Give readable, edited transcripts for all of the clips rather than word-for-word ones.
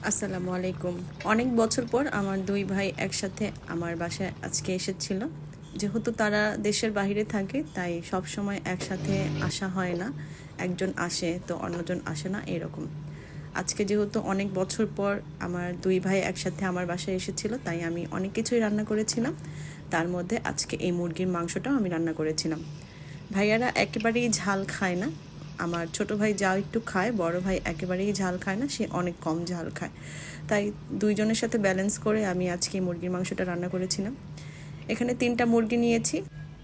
আসসালামু আলাইকুম। অনেক বছর পর আমার দুই ভাই একসাথে আমার বাসায় আজকে এসেছিল। যেহেতু তারা দেশের বাইরে থাকে তাই সব সময় একসাথে আসা হয় না। একজন আসে তো অন্যজন আসে না এরকম। আজকে যেহেতু অনেক বছর পর আমার দুই ভাই একসাথে আমার বাসায় এসেছিল তাই আমি অনেক কিছুই রান্না করেছিলাম। তার মধ্যে আজকে এই মুরগির মাংসটাও আমি রান্না করেছিলাম। ভাইয়ারা একেবারেই ঝাল খায় না। আমার ছোট ভাই যা একটু খায়, বড় ভাই একেবারেই ঝাল খায় না, সে অনেক কম ঝাল খায়। তাই দুইজনের সাথে ব্যালেন্স করে আমি আজকে মুরগির মাংসটা রান্না করেছিলাম। এখানে 3টা মুরগি নিয়েছি,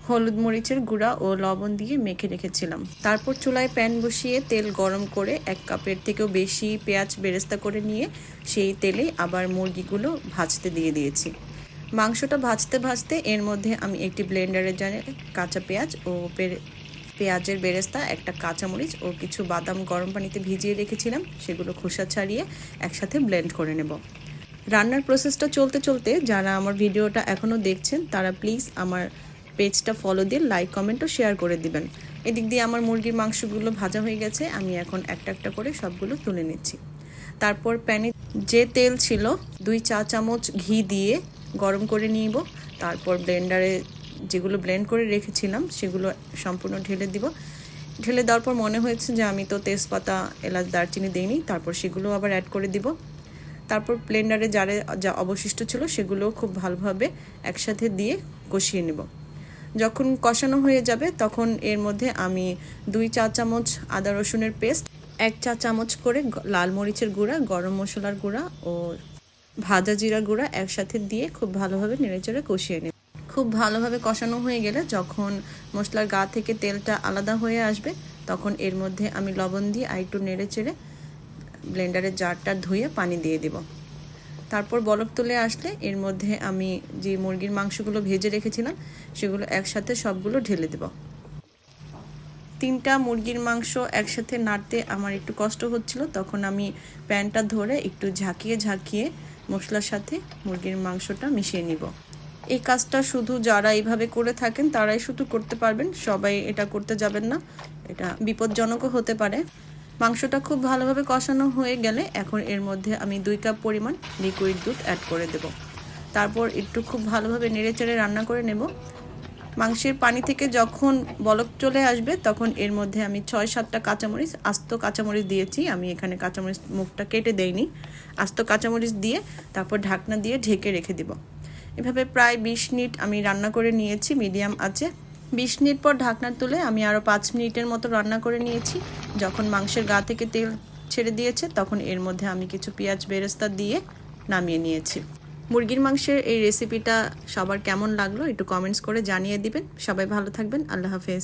হলুদ মরিচের গুঁড়া ও লবণ দিয়ে মেখে রেখেছিলাম। তারপর চুলায় প্যান বসিয়ে তেল গরম করে 1 কাপের থেকেও বেশি পেঁয়াজ বেরেস্তা করে নিয়ে সেই তেলেই আবার মুরগিগুলো ভাজতে দিয়ে দিয়েছি। মাংসটা ভাজতে ভাজতে এর মধ্যে আমি একটি ব্লেন্ডারের জারে কাঁচা পেঁয়াজ ও পেঁয়াজের বেরেস্তা, একটা কাঁচামরিচ ও কিছু বাদাম গরম পানিতে ভিজিয়ে রেখেছিলাম, সেগুলো খোসা ছাড়িয়ে একসাথে ব্লেন্ড করে নেব। রান্নার প্রসেসটা চলতে চলতে যারা আমার ভিডিওটা এখনও দেখছেন তারা প্লিজ আমার পেজটা ফলো দিয়ে লাইক কমেন্ট ও শেয়ার করে দিবেন। এদিক দিয়ে আমার মুরগির মাংসগুলো ভাজা হয়ে গেছে, আমি এখন একটা একটা করে সবগুলো তুলে নিচ্ছি। তারপর প্যানে যে তেল ছিল 2 চা চামচ ঘি দিয়ে গরম করে নিব। তারপর ব্লেন্ডারে যেগুলো ব্লেন্ড করে রেখেছিলাম সেগুলো সম্পূর্ণ ঢেলে দিব। ঢেলে দেওয়ার পর মনে হয়েছে যে আমি তো তেজপাতা, এলাচ, দারচিনি দিইনি, তারপর সেগুলো আবার অ্যাড করে দিব। তারপর ব্লেন্ডারে জারে যা অবশিষ্ট ছিল সেগুলো খুব ভালোভাবে একসাথে দিয়ে কষিয়ে নেব। যখন কষানো হয়ে যাবে তখন এর মধ্যে আমি 2 চা চামচ আদা রসুনের পেস্ট, 1 চা চামচ করে লাল মরিচের গুঁড়া, গরম মশলার গুঁড়া ও ভাজা জিরার গুঁড়া একসাথে দিয়ে খুব ভালোভাবে নেড়েচেড়ে কষিয়ে নেব। খুব ভালোভাবে কষানো হয়ে গেলে যখন মশলার গা থেকে তেলটা আলাদা হয়ে আসবে তখন এর মধ্যে আমি লবণ দিয়ে আরেকটু নেড়েচেড়ে ব্লেন্ডারের জারটা ধুয়ে পানি দিয়ে দিব। তারপর বলক তুলে আসলে এর মধ্যে আমি যে মুরগির মাংসগুলো ভেজে রেখেছিলাম সেগুলো একসাথে সবগুলো ঢেলে দেব। 3টা মুরগির মাংস একসাথে নাড়তে আমার একটু কষ্ট হচ্ছিল, তখন আমি প্যানটা ধরে একটু ঝাঁকিয়ে ঝাঁকিয়ে মশলার সাথে মুরগির মাংসটা মিশিয়ে নিব। এই কাজটা শুধু যারা এইভাবে করে থাকেন তারাই শুধু করতে পারবেন, সবাই এটা করতে যাবেন না, এটা বিপজ্জনকও হতে পারে। মাংসটা খুব ভালোভাবে কষানো হয়ে গেলে এখন এর মধ্যে আমি 2 কাপ পরিমাণ লিকুইড দুধ অ্যাড করে দেব। তারপর একটু খুব ভালোভাবে নেড়েচেড়ে রান্না করে নেব। মাংসের পানি থেকে যখন বলক চলে আসবে তখন এর মধ্যে আমি 6-7টা কাঁচামরিচ, আস্ত কাঁচামরিচ দিয়েছি, আমি এখানে কাঁচামরিচ মুখটা কেটে দেইনি, আস্ত কাঁচামরিচ দিয়ে তারপর ঢাকনা দিয়ে ঢেকে রেখে দিব। এভাবে প্রায় 20 মিনিট আমি রান্না করে নিয়েছি মিডিয়াম আঁচে। 20 মিনিট পর ঢাকনা তুলে আমি আরও 5 মিনিটের মতো রান্না করে নিয়েছি। যখন মাংসের গা থেকে তেল ছেড়ে দিয়েছে তখন এর মধ্যে আমি কিছু পেঁয়াজ বেরেস্তা দিয়ে নামিয়ে নিয়েছি। মুরগির মাংসের এই রেসিপিটা সবার কেমন লাগলো একটু কমেন্টস করে জানিয়ে দিবেন। সবাই ভালো থাকবেন। আল্লাহ হাফেজ।